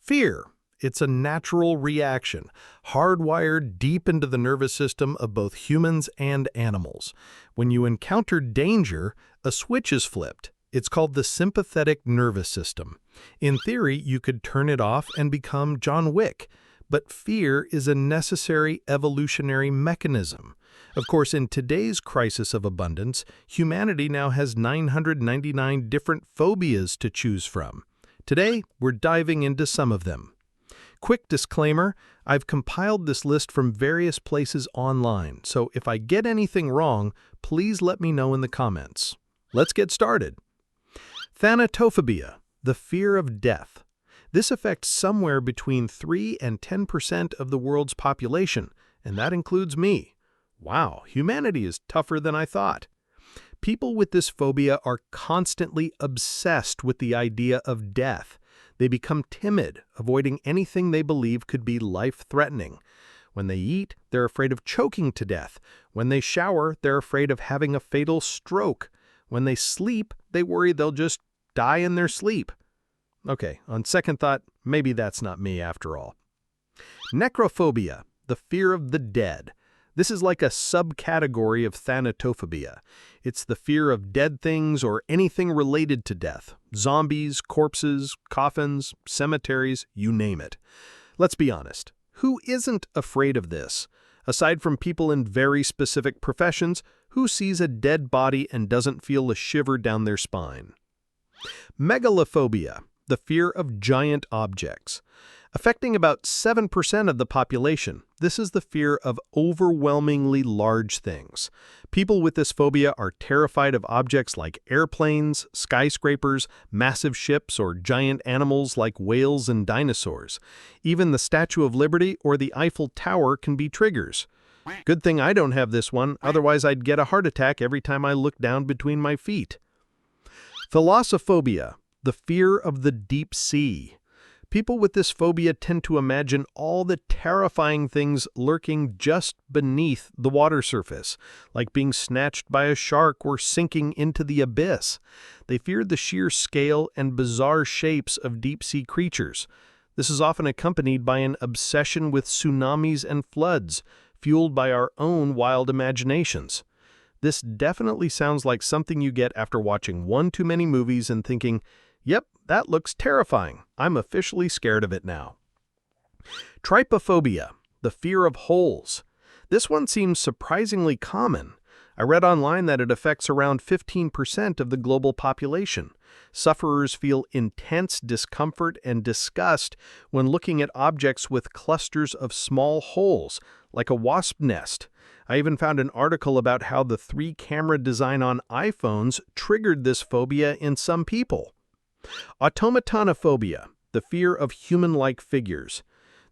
Fear. It's a natural reaction, hardwired deep into the nervous system of both humans and animals. When you encounter danger, a switch is flipped. It's called the sympathetic nervous system. In theory, you could turn it off and become John Wick, but fear is a necessary evolutionary mechanism. Of course, in today's crisis of abundance, humanity now has 999 different phobias to choose from. Today, we're diving into some of them. Quick disclaimer, I've compiled this list from various places online, so if I get anything wrong, please let me know in the comments. Let's get started. Thanatophobia, the fear of death. This affects somewhere between 3 and 10% of the world's population, and that includes me. Wow, humanity is tougher than I thought. People with this phobia are constantly obsessed with the idea of death. They become timid, avoiding anything they believe could be life-threatening. When they eat, they're afraid of choking to death. When they shower, they're afraid of having a fatal stroke. When they sleep, they worry they'll just die in their sleep. Okay, on second thought, maybe that's not me after all. Necrophobia, the fear of the dead. This is like a subcategory of thanatophobia. It's the fear of dead things or anything related to death. Zombies, corpses, coffins, cemeteries, you name it. Let's be honest, who isn't afraid of this? Aside from people in very specific professions, who sees a dead body and doesn't feel a shiver down their spine? Megalophobia, the fear of giant objects. Affecting about 7% of the population, this is the fear of overwhelmingly large things. People with this phobia are terrified of objects like airplanes, skyscrapers, massive ships, or giant animals like whales and dinosaurs. Even the Statue of Liberty or the Eiffel Tower can be triggers. Good thing I don't have this one, otherwise I'd get a heart attack every time I look down between my feet. Thalassophobia, the fear of the deep sea. People with this phobia tend to imagine all the terrifying things lurking just beneath the water surface, like being snatched by a shark or sinking into the abyss. They fear the sheer scale and bizarre shapes of deep-sea creatures. This is often accompanied by an obsession with tsunamis and floods, fueled by our own wild imaginations. This definitely sounds like something you get after watching one too many movies and thinking, "Yep, that looks terrifying. I'm officially scared of it now." Tripophobia, the fear of holes. This one seems surprisingly common. I read online that it affects around 15% of the global population. Sufferers feel intense discomfort and disgust when looking at objects with clusters of small holes, like a wasp nest. I even found an article about how the 3-camera design on iPhones triggered this phobia in some people. Automataphobia, the fear of human-like figures.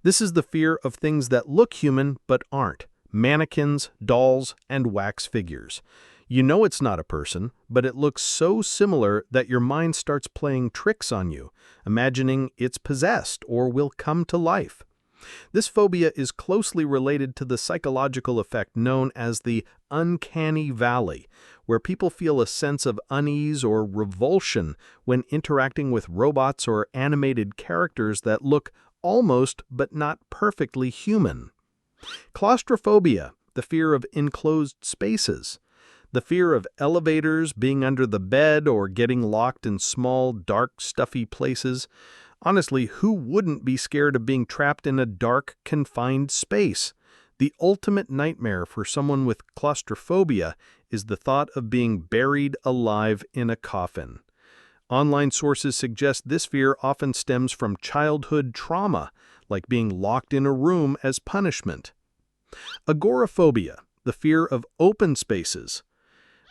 This is the fear of things that look human but aren't. Mannequins, dolls, and wax figures. You know it's not a person, but it looks so similar that your mind starts playing tricks on you, imagining it's possessed or will come to life. This phobia is closely related to the psychological effect known as the uncanny valley, where people feel a sense of unease or revulsion when interacting with robots or animated characters that look almost but not perfectly human. Claustrophobia, the fear of enclosed spaces. The fear of elevators, being under the bed, or getting locked in small, dark, stuffy places. Honestly, who wouldn't be scared of being trapped in a dark, confined space? The ultimate nightmare for someone with claustrophobia is the thought of being buried alive in a coffin. Online sources suggest this fear often stems from childhood trauma, like being locked in a room as punishment. Agoraphobia, the fear of open spaces.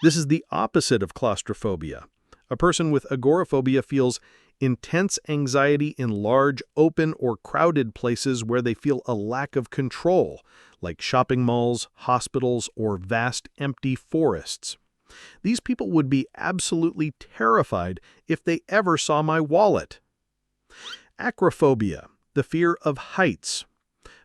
This is the opposite of claustrophobia. A person with agoraphobia feels intense anxiety in large, open, or crowded places where they feel a lack of control, like shopping malls, hospitals, or vast empty forests. These people would be absolutely terrified if they ever saw my wallet. Acrophobia, the fear of heights.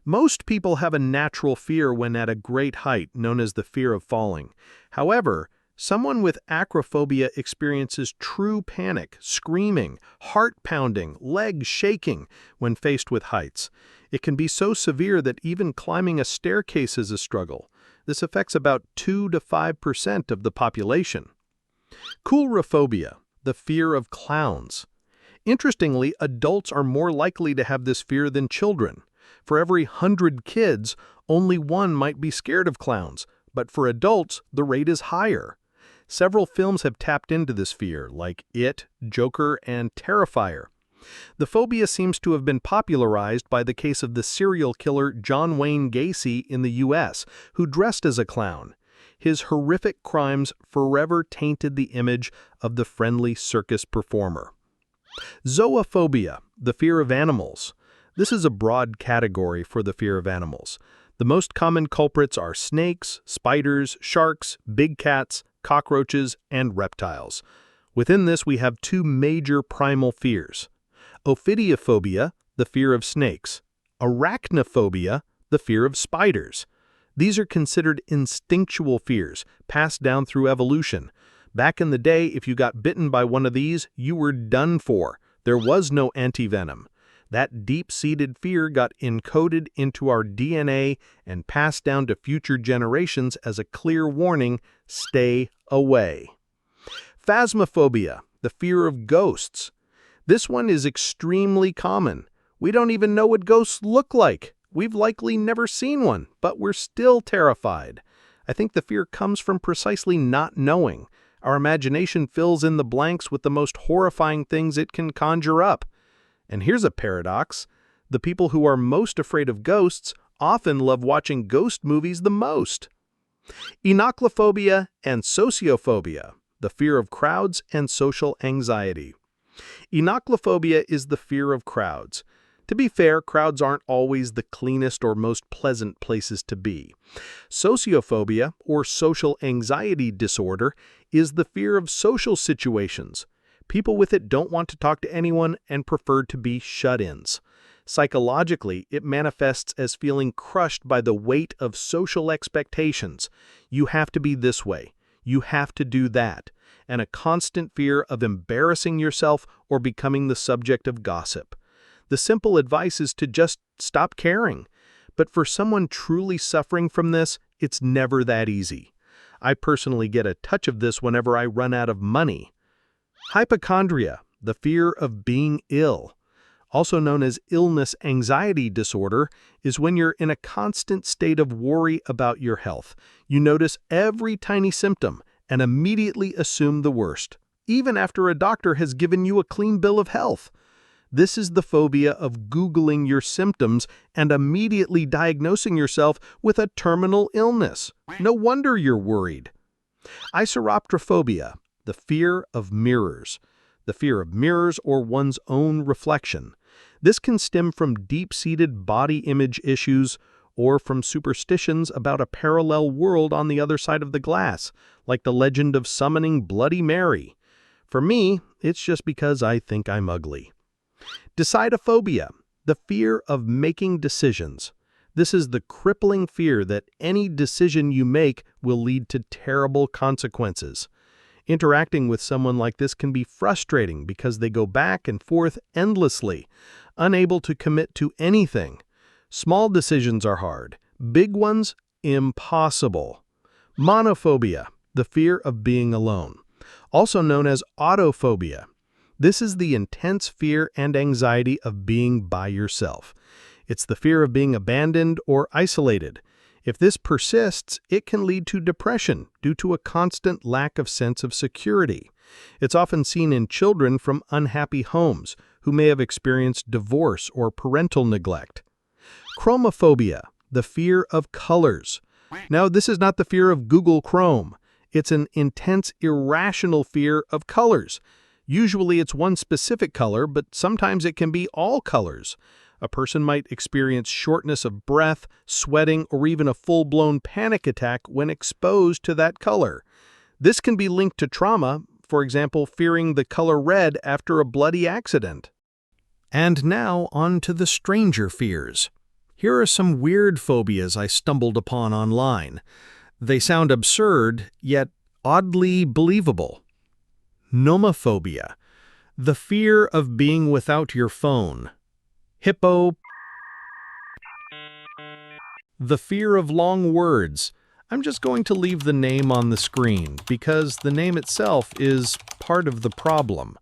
Most people have a natural fear when at a great height, known as the fear of falling. However, Someone with acrophobia experiences true panic, screaming, heart pounding, legs shaking when faced with heights. It can be so severe that even climbing a staircase is a struggle. This affects about 2 to 5% of the population. Coolophobia, the fear of clowns. Interestingly, adults are more likely to have this fear than children. For every 100 kids, only one might be scared of clowns, but for adults, the rate is higher. Several films have tapped into this fear, like It, Joker, and Terrifier. The phobia seems to have been popularized by the case of the serial killer John Wayne Gacy in the U.S., who dressed as a clown. His horrific crimes forever tainted the image of the friendly circus performer. Zoophobia, the fear of animals. This is a broad category for the fear of animals. The most common culprits are snakes, spiders, sharks, big cats, cockroaches, and reptiles. Within this, we have 2 major primal fears. Ophidiophobia, the fear of snakes. Arachnophobia, the fear of spiders. These are considered instinctual fears, passed down through evolution. Back in the day, if you got bitten by one of these, you were done for. There was no antivenom. That deep-seated fear got encoded into our DNA and passed down to future generations as a clear warning, stay away. Phasmophobia, the fear of ghosts. This one is extremely common. We don't even know what ghosts look like. We've likely never seen one, but we're still terrified. I think the fear comes from precisely not knowing. Our imagination fills in the blanks with the most horrifying things it can conjure up. And here's a paradox. The people who are most afraid of ghosts often love watching ghost movies the most. Enochlophobia and sociophobia, the fear of crowds and social anxiety. Enochlophobia is the fear of crowds. To be fair, crowds aren't always the cleanest or most pleasant places to be. Sociophobia, or social anxiety disorder, is the fear of social situations. People with it don't want to talk to anyone and prefer to be shut-ins. Psychologically, it manifests as feeling crushed by the weight of social expectations. You have to be this way. You have to do that. And a constant fear of embarrassing yourself or becoming the subject of gossip. The simple advice is to just stop caring. But for someone truly suffering from this, it's never that easy. I personally get a touch of this whenever I run out of money. Hypochondria, the fear of being ill, also known as illness anxiety disorder, is when you're in a constant state of worry about your health. You notice every tiny symptom and immediately assume the worst, even after a doctor has given you a clean bill of health. This is the phobia of Googling your symptoms and immediately diagnosing yourself with a terminal illness. No wonder you're worried. Isoroptrophobia, the fear of mirrors. The fear of mirrors or one's own reflection. This can stem from deep-seated body image issues or from superstitions about a parallel world on the other side of the glass, like the legend of summoning Bloody Mary. For me, it's just because I think I'm ugly. Decidophobia, the fear of making decisions. This is the crippling fear that any decision you make will lead to terrible consequences. Interacting with someone like this can be frustrating because they go back and forth endlessly, unable to commit to anything. Small decisions are hard, big ones, impossible. Monophobia, the fear of being alone, also known as autophobia. This is the intense fear and anxiety of being by yourself. It's the fear of being abandoned or isolated. If this persists, it can lead to depression due to a constant lack of sense of security. It's often seen in children from unhappy homes who may have experienced divorce or parental neglect. Chromophobia, the fear of colors. Now, this is not the fear of Google Chrome. It's an intense, irrational fear of colors. Usually it's one specific color, but sometimes it can be all colors. A person might experience shortness of breath, sweating, or even a full-blown panic attack when exposed to that color. This can be linked to trauma, for example, fearing the color red after a bloody accident. And now on to the stranger fears. Here are some weird phobias I stumbled upon online. They sound absurd, yet oddly believable. Nomophobia, the fear of being without your phone. The fear of long words. I'm just going to leave the name on the screen because the name itself is part of the problem.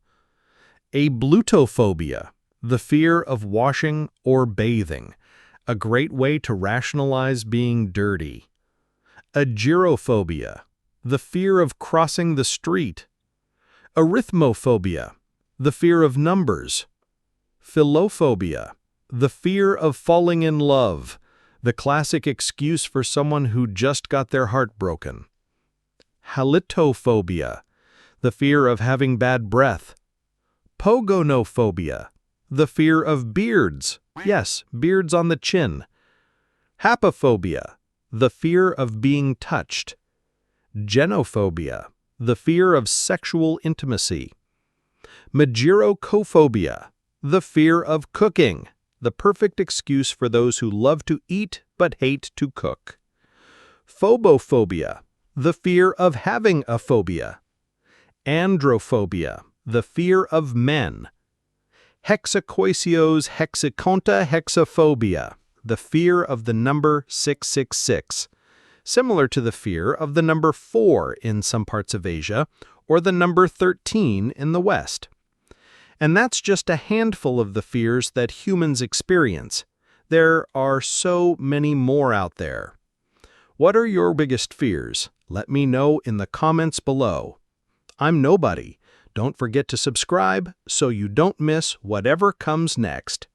Ablutophobia, the fear of washing or bathing, a great way to rationalize being dirty. Agirophobia, the fear of crossing the street. Arithmophobia, the fear of numbers. Philophobia, the fear of falling in love, the classic excuse for someone who just got their heart broken. Halitophobia, the fear of having bad breath. Pogonophobia, the fear of beards. Yes, beards on the chin. Hapaphobia, the fear of being touched. Genophobia, the fear of sexual intimacy. Megirocophobia, the fear of cooking, the perfect excuse for those who love to eat but hate to cook. Phobophobia, the fear of having a phobia. Androphobia, the fear of men. Hexakoisios hexaconta hexaphobia, the fear of the number 666, similar to the fear of the number 4 in some parts of Asia or the number 13 in the West. And that's just a handful of the fears that humans experience. There are so many more out there. What are your biggest fears? Let me know in the comments below. I'm Nobody. Don't forget to subscribe so you don't miss whatever comes next.